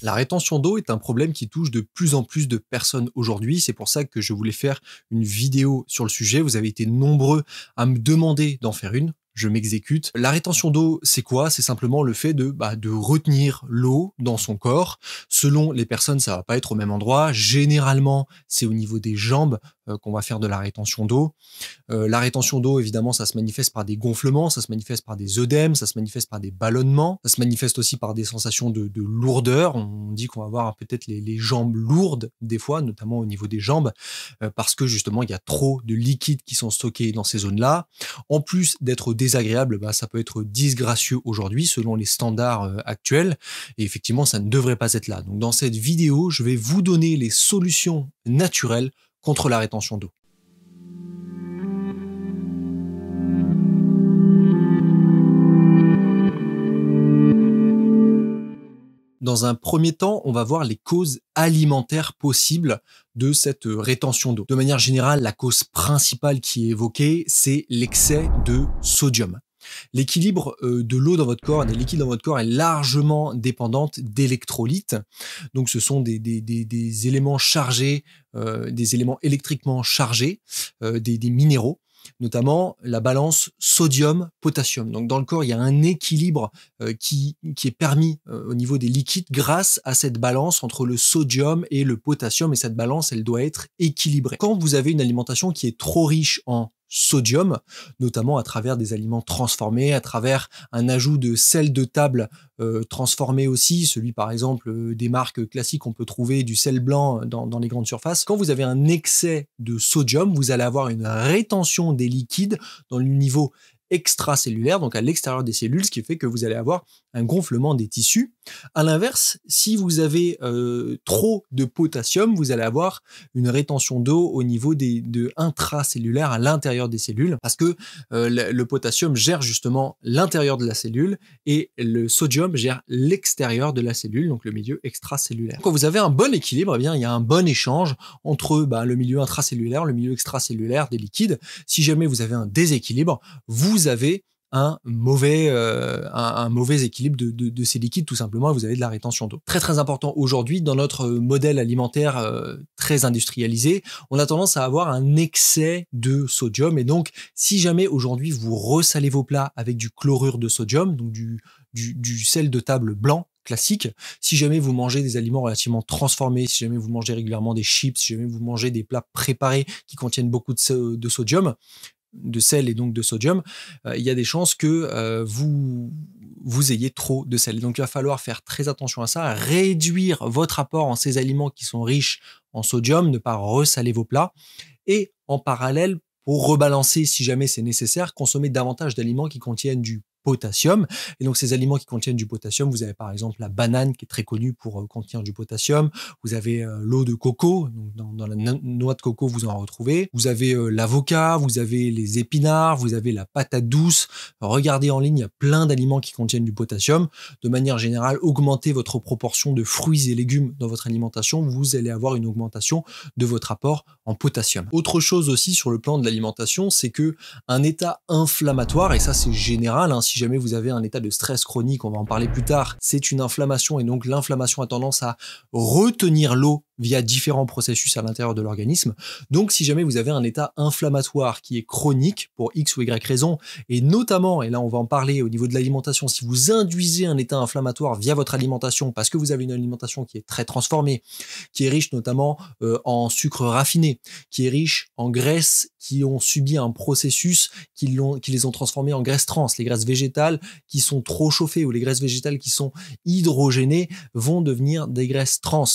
La rétention d'eau est un problème qui touche de plus en plus de personnes aujourd'hui. C'est pour ça que je voulais faire une vidéo sur le sujet. Vous avez été nombreux à me demander d'en faire une. Je m'exécute. La rétention d'eau, c'est quoi? C'est simplement le fait de retenir l'eau dans son corps. Selon les personnes, ça va pas être au même endroit. Généralement, c'est au niveau des jambes qu'on va faire de la rétention d'eau. La rétention d'eau, évidemment, ça se manifeste par des gonflements, ça se manifeste par des œdèmes, ça se manifeste par des ballonnements, ça se manifeste aussi par des sensations de lourdeur. On dit qu'on va avoir peut-être les jambes lourdes des fois, notamment au niveau des jambes, parce que justement, il y a trop de liquides qui sont stockés dans ces zones-là. En plus d'être désagréable, ça peut être disgracieux aujourd'hui selon les standards actuels. Et effectivement, ça ne devrait pas être là. Donc dans cette vidéo, je vais vous donner les solutions naturelles contre la rétention d'eau. Dans un premier temps, on va voir les causes alimentaires possibles de cette rétention d'eau. De manière générale, la cause principale qui est évoquée, c'est l'excès de sodium. L'équilibre de l'eau dans votre corps et des liquides dans votre corps est largement dépendante d'électrolytes. Donc ce sont des éléments chargés, des éléments électriquement chargés, des minéraux, notamment la balance sodium-potassium. Donc dans le corps, il y a un équilibre qui est permis au niveau des liquides grâce à cette balance entre le sodium et le potassium, et cette balance, elle doit être équilibrée. Quand vous avez une alimentation qui est trop riche en sodium, notamment à travers des aliments transformés, à travers un ajout de sel de table transformé aussi, celui par exemple des marques classiques qu'on peut trouver du sel blanc dans les grandes surfaces. Quand vous avez un excès de sodium, vous allez avoir une rétention des liquides dans le niveau extracellulaire, donc à l'extérieur des cellules, ce qui fait que vous allez avoir un gonflement des tissus. À l'inverse, si vous avez trop de potassium, vous allez avoir une rétention d'eau au niveau de intracellulaire à l'intérieur des cellules, parce que le potassium gère justement l'intérieur de la cellule et le sodium gère l'extérieur de la cellule, donc le milieu extracellulaire. Quand vous avez un bon équilibre, eh bien, il y a un bon échange entre le milieu intracellulaire, le milieu extracellulaire des liquides. Si jamais vous avez un déséquilibre, vous avez un mauvais équilibre de ces liquides, tout simplement, et vous avez de la rétention d'eau. Très très important aujourd'hui, dans notre modèle alimentaire très industrialisé, on a tendance à avoir un excès de sodium, et donc si jamais aujourd'hui vous ressalez vos plats avec du chlorure de sodium, donc du sel de table blanc classique, si jamais vous mangez des aliments relativement transformés, si jamais vous mangez régulièrement des chips, si jamais vous mangez des plats préparés qui contiennent beaucoup de sodium, de sel et donc de sodium, il y a des chances que vous ayez trop de sel. Donc il va falloir faire très attention à ça, réduire votre apport en ces aliments qui sont riches en sodium, ne pas ressaler vos plats, et en parallèle, pour rebalancer si jamais c'est nécessaire, consommer davantage d'aliments qui contiennent du potassium. Et donc ces aliments qui contiennent du potassium, vous avez par exemple la banane qui est très connue pour contenir du potassium, vous avez l'eau de coco, donc dans la noix de coco vous en retrouvez, vous avez l'avocat, vous avez les épinards, vous avez la patate douce. Regardez en ligne, il y a plein d'aliments qui contiennent du potassium. De manière générale, augmentez votre proportion de fruits et légumes dans votre alimentation, vous allez avoir une augmentation de votre apport en potassium. Autre chose aussi sur le plan de l'alimentation, c'est que un état inflammatoire, et ça c'est général, si jamais vous avez un état de stress chronique, on va en parler plus tard, c'est une inflammation, et donc l'inflammation a tendance à retenir l'eau via différents processus à l'intérieur de l'organisme. Donc si jamais vous avez un état inflammatoire qui est chronique pour X ou Y raison, et notamment, et là on va en parler au niveau de l'alimentation, si vous induisez un état inflammatoire via votre alimentation, parce que vous avez une alimentation qui est très transformée, qui est riche notamment en sucre raffiné, qui est riche en graisses qui ont subi un processus qui les ont transformées en graisses trans, les graisses végétales qui sont trop chauffées ou les graisses végétales qui sont hydrogénées vont devenir des graisses trans.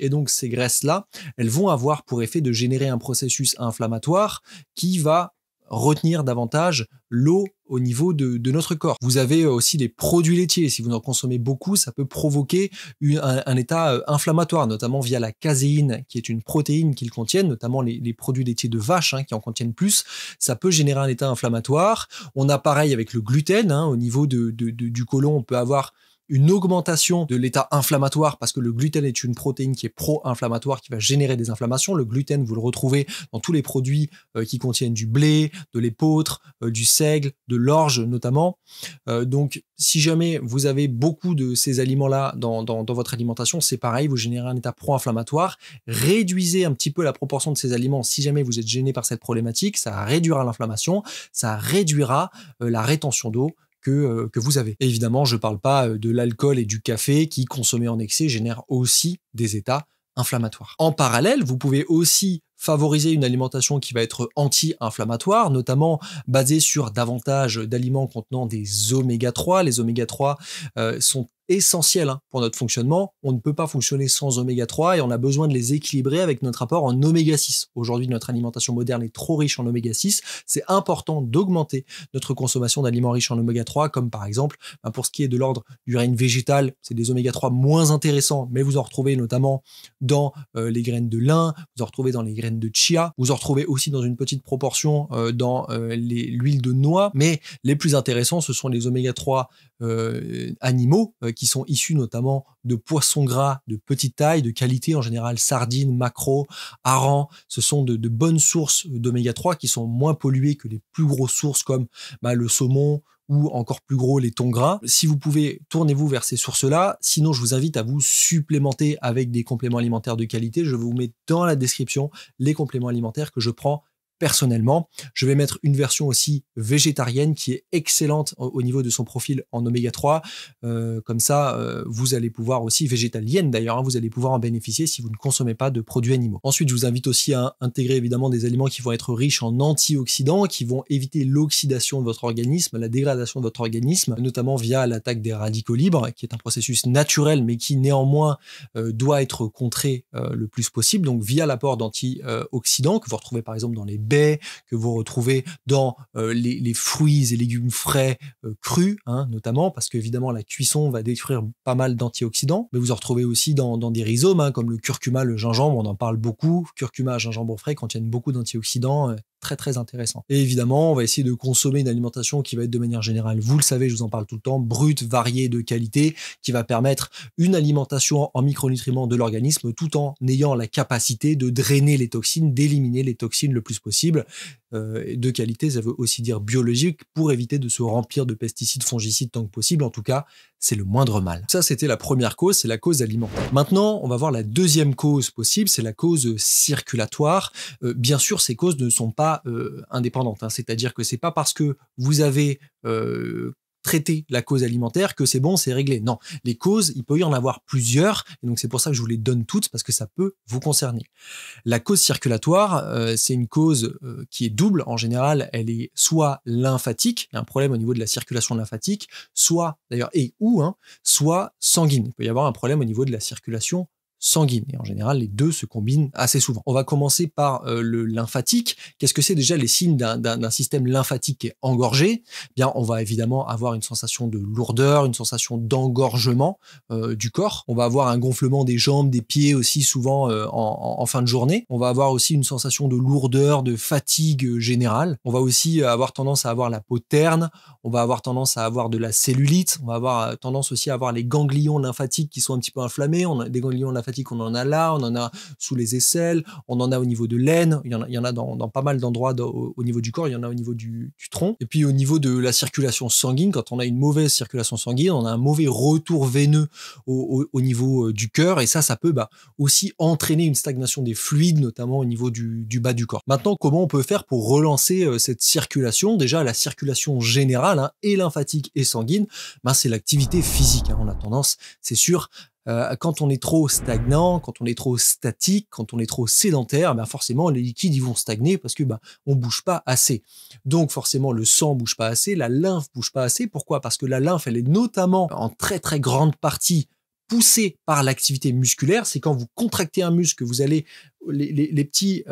Et donc ces graisses-là, elles vont avoir pour effet de générer un processus inflammatoire qui va retenir davantage l'eau au niveau de notre corps. Vous avez aussi les produits laitiers. Si vous en consommez beaucoup, ça peut provoquer un état inflammatoire, notamment via la caséine, qui est une protéine qu'ils contiennent, notamment les produits laitiers de vache qui en contiennent plus. Ça peut générer un état inflammatoire. On a pareil avec le gluten. Au niveau du côlon, on peut avoir une augmentation de l'état inflammatoire parce que le gluten est une protéine qui est pro-inflammatoire, qui va générer des inflammations. Le gluten, vous le retrouvez dans tous les produits qui contiennent du blé, de l'épeautre, du seigle, de l'orge notamment. Donc, si jamais vous avez beaucoup de ces aliments-là dans votre alimentation, c'est pareil, vous générez un état pro-inflammatoire. Réduisez un petit peu la proportion de ces aliments si jamais vous êtes gêné par cette problématique. Ça réduira l'inflammation, ça réduira la rétention d'eau que vous avez. Et évidemment, je ne parle pas de l'alcool et du café qui, consommés en excès, génèrent aussi des états inflammatoires. En parallèle, vous pouvez aussi favoriser une alimentation qui va être anti-inflammatoire, notamment basée sur davantage d'aliments contenant des oméga 3. Les oméga 3 sont essentiels pour notre fonctionnement. On ne peut pas fonctionner sans oméga 3 et on a besoin de les équilibrer avec notre apport en oméga 6. Aujourd'hui, notre alimentation moderne est trop riche en oméga 6. C'est important d'augmenter notre consommation d'aliments riches en oméga 3, comme par exemple, pour ce qui est de l'ordre du règne végétal, c'est des oméga 3 moins intéressants, mais vous en retrouvez notamment dans les graines de lin, vous en retrouvez dans les graines de chia, vous en retrouvez aussi dans une petite proportion dans l'huile de noix, mais les plus intéressants, ce sont les oméga 3 animaux qui sont issus notamment de poissons gras de petite taille, de qualité en général, sardines, maquereaux, harengs. Ce sont de bonnes sources d'oméga 3 qui sont moins polluées que les plus grosses sources comme le saumon ou encore plus gros les thons gras. Si vous pouvez, tournez-vous vers ces sources-là. Sinon, je vous invite à vous supplémenter avec des compléments alimentaires de qualité. Je vous mets dans la description les compléments alimentaires que je prends personnellement. Je vais mettre une version aussi végétarienne qui est excellente au niveau de son profil en oméga 3. Comme ça, vous allez pouvoir aussi, végétalienne d'ailleurs, vous allez pouvoir en bénéficier si vous ne consommez pas de produits animaux. Ensuite, je vous invite aussi à intégrer évidemment des aliments qui vont être riches en antioxydants, qui vont éviter l'oxydation de votre organisme, la dégradation de votre organisme, notamment via l'attaque des radicaux libres, qui est un processus naturel, mais qui néanmoins doit être contré le plus possible, donc via l'apport d'antioxydants que vous retrouvez par exemple dans les baies, que vous retrouvez dans les fruits et légumes frais crus, notamment, parce qu'évidemment la cuisson va détruire pas mal d'antioxydants, mais vous en retrouvez aussi dans des rhizomes, comme le curcuma, le gingembre, on en parle beaucoup, curcuma, gingembre frais contiennent beaucoup d'antioxydants, très très intéressant. Et évidemment, on va essayer de consommer une alimentation qui va être de manière générale, vous le savez, je vous en parle tout le temps, brute, variée, de qualité, qui va permettre une alimentation en micronutriments de l'organisme tout en ayant la capacité de drainer les toxines, d'éliminer les toxines le plus possible. De qualité, ça veut aussi dire biologique, pour éviter de se remplir de pesticides, fongicides tant que possible. En tout cas, c'est le moindre mal. Ça, c'était la première cause, c'est la cause alimentaire. Maintenant, on va voir la deuxième cause possible, c'est la cause circulatoire. Bien sûr, ces causes ne sont pas indépendantes, c'est-à-dire que c'est pas parce que vous avez traiter la cause alimentaire que c'est bon, c'est réglé. Non, les causes, il peut y en avoir plusieurs, et donc c'est pour ça que je vous les donne toutes, parce que ça peut vous concerner. La cause circulatoire, c'est une cause qui est double. En général, elle est soit lymphatique, il y a un problème au niveau de la circulation lymphatique, soit, d'ailleurs, soit sanguine. Il peut y avoir un problème au niveau de la circulation sanguine. Et en général, les deux se combinent assez souvent. On va commencer par le lymphatique. Qu'est-ce que c'est déjà les signes d'un système lymphatique qui est engorgé? Bien, on va évidemment avoir une sensation de lourdeur, une sensation d'engorgement du corps. On va avoir un gonflement des jambes, des pieds aussi souvent en fin de journée. On va avoir aussi une sensation de lourdeur, de fatigue générale. On va aussi avoir tendance à avoir la peau terne. On va avoir tendance à avoir de la cellulite. On va avoir tendance aussi à avoir les ganglions lymphatiques qui sont un petit peu inflammés. On a des ganglions lymphatiques, on en a là, on en a sous les aisselles, on en a au niveau de l'aine, il y en a dans pas mal d'endroits au niveau du corps, il y en a au niveau du tronc. Et puis au niveau de la circulation sanguine, quand on a une mauvaise circulation sanguine, on a un mauvais retour veineux au niveau du cœur, et ça peut aussi entraîner une stagnation des fluides, notamment au niveau du bas du corps. Maintenant, comment on peut faire pour relancer cette circulation? Déjà, la circulation générale, et lymphatique et sanguine, c'est l'activité physique. On a tendance, c'est sûr, quand on est trop stagnant, quand on est trop statique, quand on est trop sédentaire, forcément les liquides ils vont stagner parce que on bouge pas assez. Donc forcément le sang bouge pas assez, la lymphe bouge pas assez. Pourquoi? Parce que la lymphe elle est notamment en très très grande partie poussée par l'activité musculaire. C'est quand vous contractez un muscle que vous allez les petits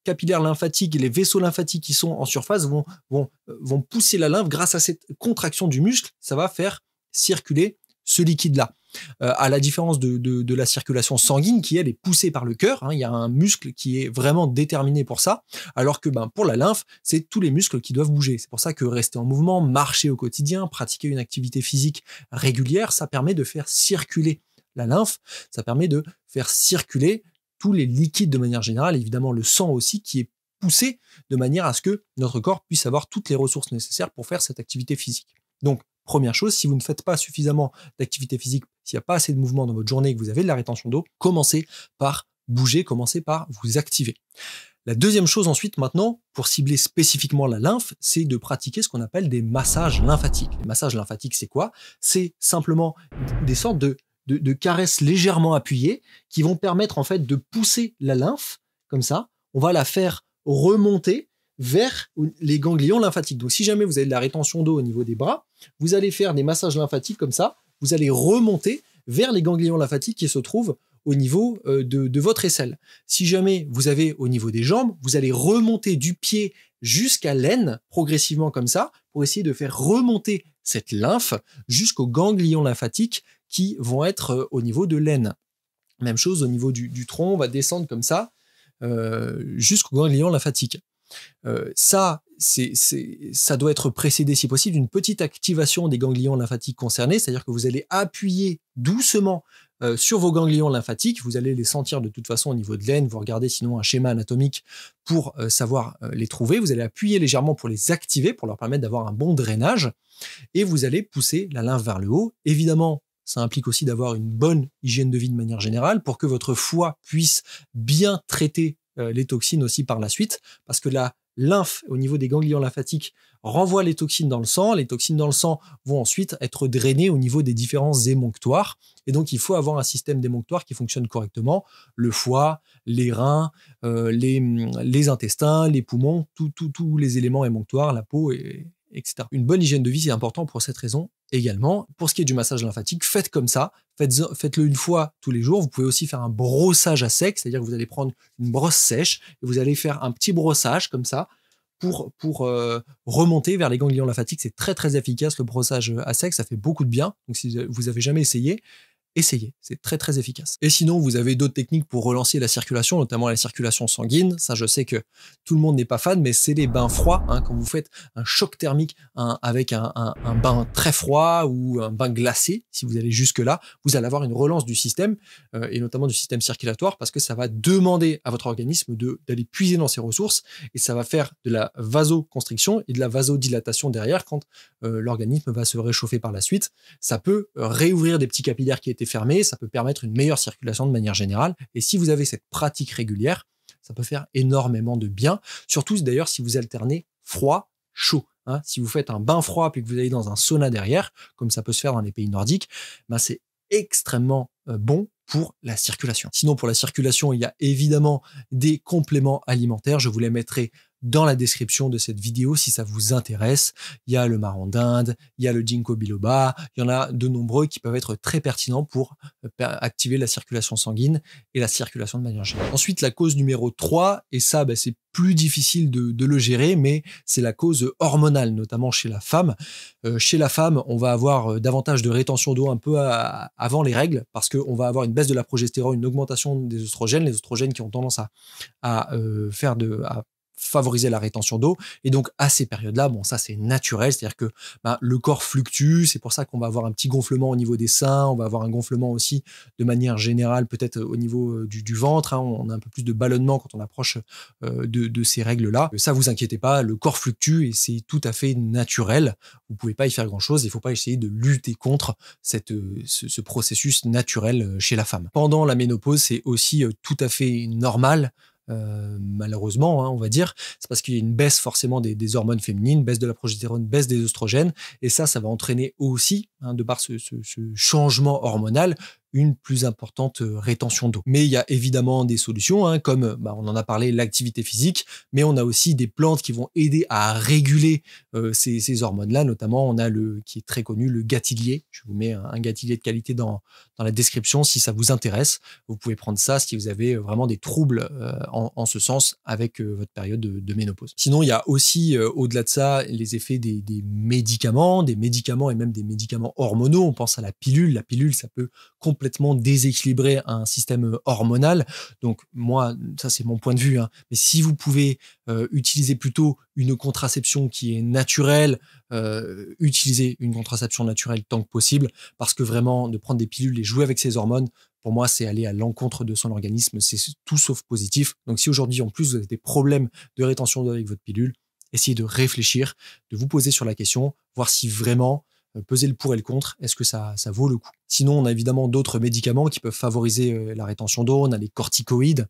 capillaires lymphatiques et les vaisseaux lymphatiques qui sont en surface vont pousser la lymphe grâce à cette contraction du muscle. Ça va faire circuler ce liquide-là. à la différence de la circulation sanguine qui, elle, est poussée par le cœur. Hein. Il y a un muscle qui est vraiment déterminé pour ça, alors que pour la lymphe, c'est tous les muscles qui doivent bouger. C'est pour ça que rester en mouvement, marcher au quotidien, pratiquer une activité physique régulière, ça permet de faire circuler la lymphe, ça permet de faire circuler tous les liquides de manière générale, évidemment le sang aussi, qui est poussé de manière à ce que notre corps puisse avoir toutes les ressources nécessaires pour faire cette activité physique. Donc, première chose, si vous ne faites pas suffisamment d'activité physique, s'il n'y a pas assez de mouvement dans votre journée et que vous avez de la rétention d'eau, commencez par bouger, commencez par vous activer. La deuxième chose ensuite, maintenant, pour cibler spécifiquement la lymphe, c'est de pratiquer ce qu'on appelle des massages lymphatiques. Les massages lymphatiques, c'est quoi? C'est simplement des sortes de caresses légèrement appuyées qui vont permettre en fait de pousser la lymphe, comme ça, on va la faire remonter vers les ganglions lymphatiques. Donc si jamais vous avez de la rétention d'eau au niveau des bras, vous allez faire des massages lymphatiques comme ça, vous allez remonter vers les ganglions lymphatiques qui se trouvent au niveau de votre aisselle. Si jamais vous avez au niveau des jambes, vous allez remonter du pied jusqu'à l'aine, progressivement comme ça, pour essayer de faire remonter cette lymphe jusqu'aux ganglions lymphatiques qui vont être au niveau de l'aine. Même chose au niveau du tronc, on va descendre comme ça jusqu'aux ganglions lymphatiques. Ça doit être précédé, si possible, d'une petite activation des ganglions lymphatiques concernés, c'est-à-dire que vous allez appuyer doucement sur vos ganglions lymphatiques, vous allez les sentir de toute façon au niveau de l'aine, vous regardez sinon un schéma anatomique pour savoir les trouver, vous allez appuyer légèrement pour les activer, pour leur permettre d'avoir un bon drainage, et vous allez pousser la lymphe vers le haut. Évidemment, ça implique aussi d'avoir une bonne hygiène de vie de manière générale pour que votre foie puisse bien traiter les toxines aussi par la suite, parce que la lymphe au niveau des ganglions lymphatiques renvoie les toxines dans le sang dans le sang vont ensuite être drainées au niveau des différents émonctoires, et donc il faut avoir un système d'émonctoire qui fonctionne correctement, le foie, les reins, les intestins, les poumons, tous les éléments émonctoires, la peau, etc. Une bonne hygiène de vie, c'est important pour cette raison également. Pour ce qui est du massage lymphatique, faites comme ça, faites-le une fois tous les jours. Vous pouvez aussi faire un brossage à sec, c'est-à-dire que vous allez prendre une brosse sèche et vous allez faire un petit brossage comme ça pour remonter vers les ganglions lymphatiques. C'est très très efficace le brossage à sec, ça fait beaucoup de bien. Donc si vous avez jamais essayé, essayez, c'est très très efficace. Et sinon, vous avez d'autres techniques pour relancer la circulation, notamment la circulation sanguine. Ça, je sais que tout le monde n'est pas fan, mais c'est les bains froids. Hein, quand vous faites un choc thermique avec un bain très froid ou un bain glacé, si vous allez jusque-là, vous allez avoir une relance du système, et notamment du système circulatoire, parce que ça va demander à votre organisme d'aller puiser dans ses ressources, et ça va faire de la vasoconstriction et de la vasodilatation derrière quand l'organisme va se réchauffer par la suite. Ça peut réouvrir des petits capillaires qui étaient fermés, ça peut permettre une meilleure circulation de manière générale. Et si vous avez cette pratique régulière, ça peut faire énormément de bien. Surtout d'ailleurs si vous alternez froid, chaud. Hein. Si vous faites un bain froid puis que vous allez dans un sauna derrière, comme ça peut se faire dans les pays nordiques, c'est extrêmement bon pour la circulation. Sinon, pour la circulation, il y a évidemment des compléments alimentaires. Je vous les mettrai dans la description de cette vidéo si ça vous intéresse. Il y a le marron d'Inde, il y a le ginkgo biloba, il y en a de nombreux qui peuvent être très pertinents pour activer la circulation sanguine et la circulation de manière générale. Ensuite, la cause numéro 3, et ça c'est plus difficile de le gérer, mais c'est la cause hormonale, notamment chez la femme. Chez la femme, on va avoir davantage de rétention d'eau un peu avant les règles, parce qu'on va avoir une baisse de la progestérone, une augmentation des oestrogènes, les oestrogènes qui ont tendance à favoriser la rétention d'eau, et donc à ces périodes-là, ça c'est naturel, c'est-à-dire que le corps fluctue, c'est pour ça qu'on va avoir un petit gonflement au niveau des seins, on va avoir un gonflement aussi de manière générale peut-être au niveau du ventre, hein, on a un peu plus de ballonnement quand on approche de ces règles-là. Ça, vous inquiétez pas, le corps fluctue et c'est tout à fait naturel, vous pouvez pas y faire grand-chose, il faut pas essayer de lutter contre ce processus naturel chez la femme. Pendant la ménopause, c'est aussi tout à fait normal, malheureusement, hein, on va dire, c'est parce qu'il y a une baisse forcément des hormones féminines, baisse de la progestérone, baisse des oestrogènes, et ça va entraîner aussi, hein, de par ce changement hormonal, une plus importante rétention d'eau. Mais il y a évidemment des solutions, hein, comme on en a parlé, l'activité physique, mais on a aussi des plantes qui vont aider à réguler ces hormones-là. Notamment, on a qui est très connu, le gâtillier. Je vous mets un gâtillier de qualité dans la description si ça vous intéresse. Vous pouvez prendre ça si vous avez vraiment des troubles en ce sens avec votre période de ménopause. Sinon, il y a aussi, au-delà de ça, les effets des médicaments et même des médicaments hormonaux. On pense à la pilule. La pilule, ça peut complètement déséquilibrer un système hormonal. Donc moi, ça c'est mon point de vue, hein. Mais si vous pouvez utiliser plutôt une contraception qui est naturelle, utilisez une contraception naturelle tant que possible, parce que vraiment, de prendre des pilules et jouer avec ses hormones, pour moi, c'est aller à l'encontre de son organisme. C'est tout sauf positif. Donc si aujourd'hui, en plus, vous avez des problèmes de rétention d'eau avec votre pilule, essayez de réfléchir, de vous poser sur la question, voir si vraiment peser le pour et le contre, est-ce que ça vaut le coup? Sinon, on a évidemment d'autres médicaments qui peuvent favoriser la rétention d'eau. On a les corticoïdes,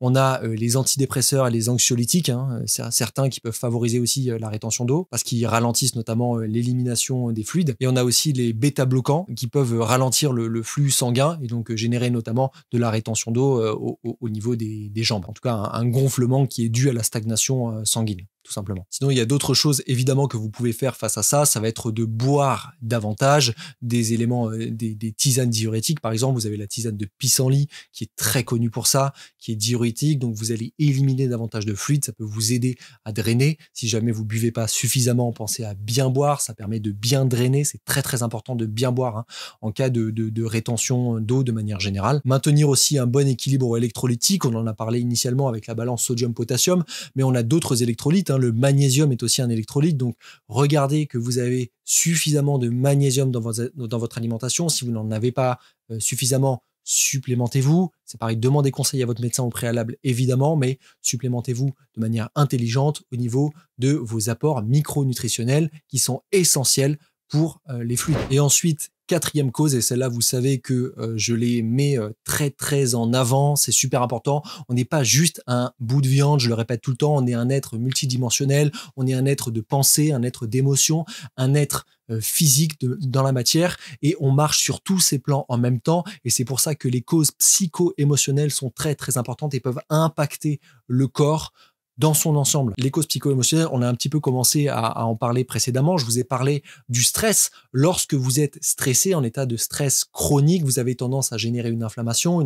on a les antidépresseurs et les anxiolytiques, hein, certains qui peuvent favoriser aussi la rétention d'eau parce qu'ils ralentissent notamment l'élimination des fluides. Et on a aussi les bêta-bloquants qui peuvent ralentir le flux sanguin et donc générer notamment de la rétention d'eau au niveau des jambes. En tout cas, un gonflement qui est dû à la stagnation sanguine, tout simplement. Sinon, il y a d'autres choses évidemment que vous pouvez faire face à ça. Ça va être de boire davantage, des éléments, des tisanes diurétiques. Par exemple, vous avez la tisane de pissenlit qui est très connue pour ça, qui est diurétique. Donc, vous allez éliminer davantage de fluide. Ça peut vous aider à drainer. Si jamais vous buvez pas suffisamment, pensez à bien boire. Ça permet de bien drainer. C'est très, très important de bien boire, hein, en cas de rétention d'eau de manière générale. Maintenir aussi un bon équilibre électrolytique. On en a parlé initialement avec la balance sodium-potassium, mais on a d'autres électrolytes, hein. Le magnésium est aussi un électrolyte. Donc, regardez que vous avez suffisamment de magnésium dans votre alimentation. Si vous n'en avez pas suffisamment, supplémentez-vous. C'est pareil, demandez conseil à votre médecin au préalable, évidemment, mais supplémentez-vous de manière intelligente au niveau de vos apports micronutritionnels qui sont essentiels pour les fluides. Et ensuite, quatrième cause, et celle-là, vous savez que je les mets très, très en avant, c'est super important. On n'est pas juste un bout de viande, je le répète tout le temps, on est un être multidimensionnel, on est un être de pensée, un être d'émotion, un être physique dans la matière, et on marche sur tous ces plans en même temps, et c'est pour ça que les causes psycho-émotionnelles sont très, très importantes et peuvent impacter le corps dans son ensemble. Les causes psycho-émotionnelles, on a un petit peu commencé à en parler précédemment. Je vous ai parlé du stress. Lorsque vous êtes stressé, en état de stress chronique, vous avez tendance à générer une inflammation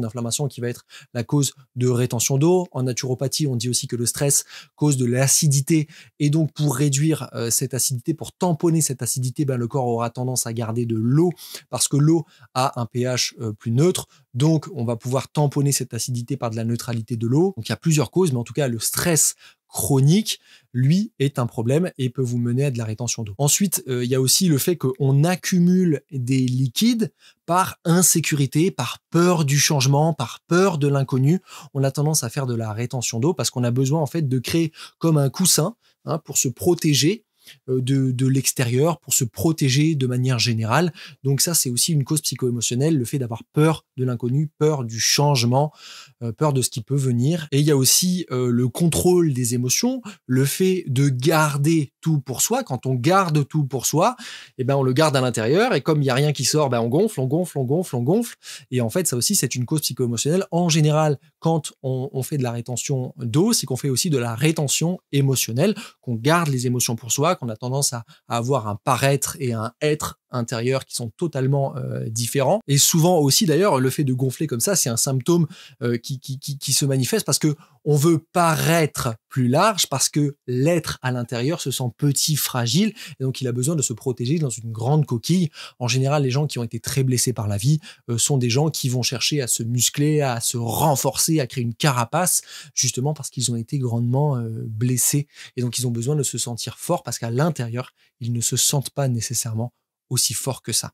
qui va être la cause de rétention d'eau. En naturopathie, on dit aussi que le stress cause de l'acidité. Et donc, pour réduire cette acidité, pour tamponner cette acidité, le corps aura tendance à garder de l'eau parce que l'eau a un pH plus neutre. Donc, on va pouvoir tamponner cette acidité par de la neutralité de l'eau. Donc, il y a plusieurs causes, mais en tout cas, le stress chronique, lui, est un problème et peut vous mener à de la rétention d'eau. Ensuite, il y a aussi le fait qu'on accumule des liquides par insécurité, par peur du changement, par peur de l'inconnu. On a tendance à faire de la rétention d'eau parce qu'on a besoin en fait de créer comme un coussin, hein, pour se protéger de l'extérieur, pour se protéger de manière générale. Donc ça, c'est aussi une cause psycho-émotionnelle, le fait d'avoir peur de l'inconnu, peur du changement, peur de ce qui peut venir. Et il y a aussi le contrôle des émotions, le fait de garder tout pour soi. Quand on garde tout pour soi, on le garde à l'intérieur, et comme il n'y a rien qui sort, on gonfle, on gonfle, on gonfle, on gonfle. Et en fait, ça aussi, c'est une cause psycho-émotionnelle. En général, quand on fait de la rétention d'eau, c'est qu'on fait aussi de la rétention émotionnelle, qu'on garde les émotions pour soi, qu'on a tendance à avoir un paraître et un être intérieur qui sont totalement différents. Et souvent aussi, d'ailleurs, le fait de gonfler comme ça, c'est un symptôme qui se manifeste parce que on veut paraître plus large, parce que l'être à l'intérieur se sent petit, fragile, et donc il a besoin de se protéger dans une grande coquille. En général, les gens qui ont été très blessés par la vie sont des gens qui vont chercher à se muscler, à se renforcer, à créer une carapace, justement parce qu'ils ont été grandement blessés. Et donc ils ont besoin de se sentir forts parce qu'à l'intérieur, ils ne se sentent pas nécessairement aussi forts que ça.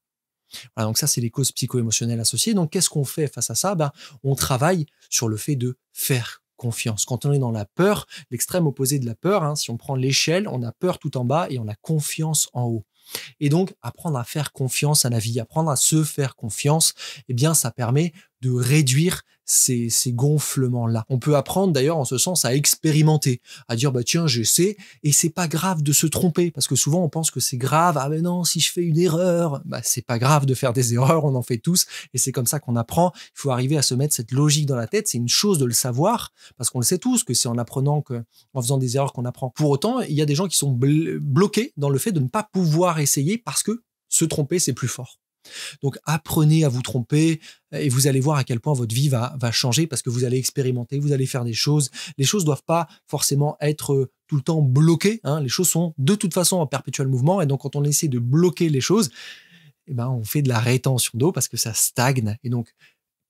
Voilà, donc ça, c'est les causes psycho-émotionnelles associées. Donc, qu'est-ce qu'on fait face à ça? On travaille sur le fait de faire confiance. Quand on est dans la peur, l'extrême opposé de la peur, hein, si on prend l'échelle, on a peur tout en bas et on a confiance en haut. Et donc, apprendre à faire confiance à la vie, apprendre à se faire confiance, ça permet de réduire ces gonflements-là. On peut apprendre d'ailleurs en ce sens à expérimenter, à dire bah tiens j'essaie et c'est pas grave de se tromper parce que souvent on pense que c'est grave, ah mais non si je fais une erreur, bah c'est pas grave de faire des erreurs, on en fait tous et c'est comme ça qu'on apprend. Il faut arriver à se mettre cette logique dans la tête, c'est une chose de le savoir parce qu'on le sait tous que c'est en apprenant en faisant des erreurs qu'on apprend. Pour autant, il y a des gens qui sont bloqués dans le fait de ne pas pouvoir essayer parce que se tromper c'est plus fort. Donc apprenez à vous tromper et vous allez voir à quel point votre vie va changer parce que vous allez expérimenter, vous allez faire des choses. Les choses doivent pas forcément être tout le temps bloquées, hein. Les choses sont de toute façon en perpétuel mouvement et donc quand on essaie de bloquer les choses, eh ben on fait de la rétention d'eau parce que ça stagne et donc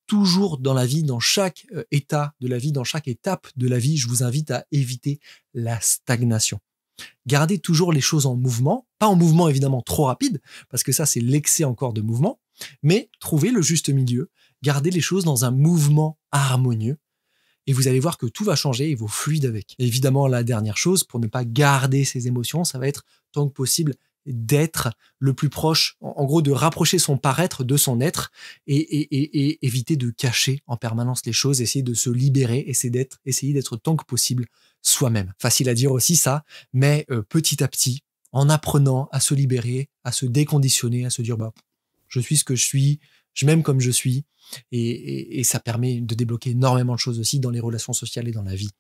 toujours dans la vie, dans chaque état de la vie, dans chaque étape de la vie, je vous invite à éviter la stagnation. Gardez toujours les choses en mouvement, pas en mouvement évidemment trop rapide, parce que ça c'est l'excès encore de mouvement, mais trouvez le juste milieu, gardez les choses dans un mouvement harmonieux, et vous allez voir que tout va changer et vous fluide avec. Et évidemment, la dernière chose, pour ne pas garder ces émotions, ça va être tant que possible d'être le plus proche, en gros de rapprocher son paraître de son être et éviter de cacher en permanence les choses, essayer de se libérer, essayer d'être tant que possible soi-même. Facile à dire aussi ça, mais petit à petit, en apprenant à se libérer, à se déconditionner, à se dire bah je suis ce que je suis, je m'aime comme je suis, et ça permet de débloquer énormément de choses aussi dans les relations sociales et dans la vie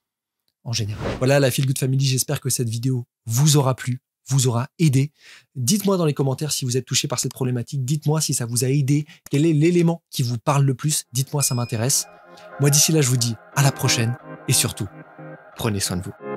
en général. Voilà la Feel Good Family, j'espère que cette vidéo vous aura plu, vous aura aidé. Dites-moi dans les commentaires si vous êtes touché par cette problématique, dites-moi si ça vous a aidé, quel est l'élément qui vous parle le plus, dites-moi, ça m'intéresse. Moi d'ici là je vous dis à la prochaine et surtout, prenez soin de vous.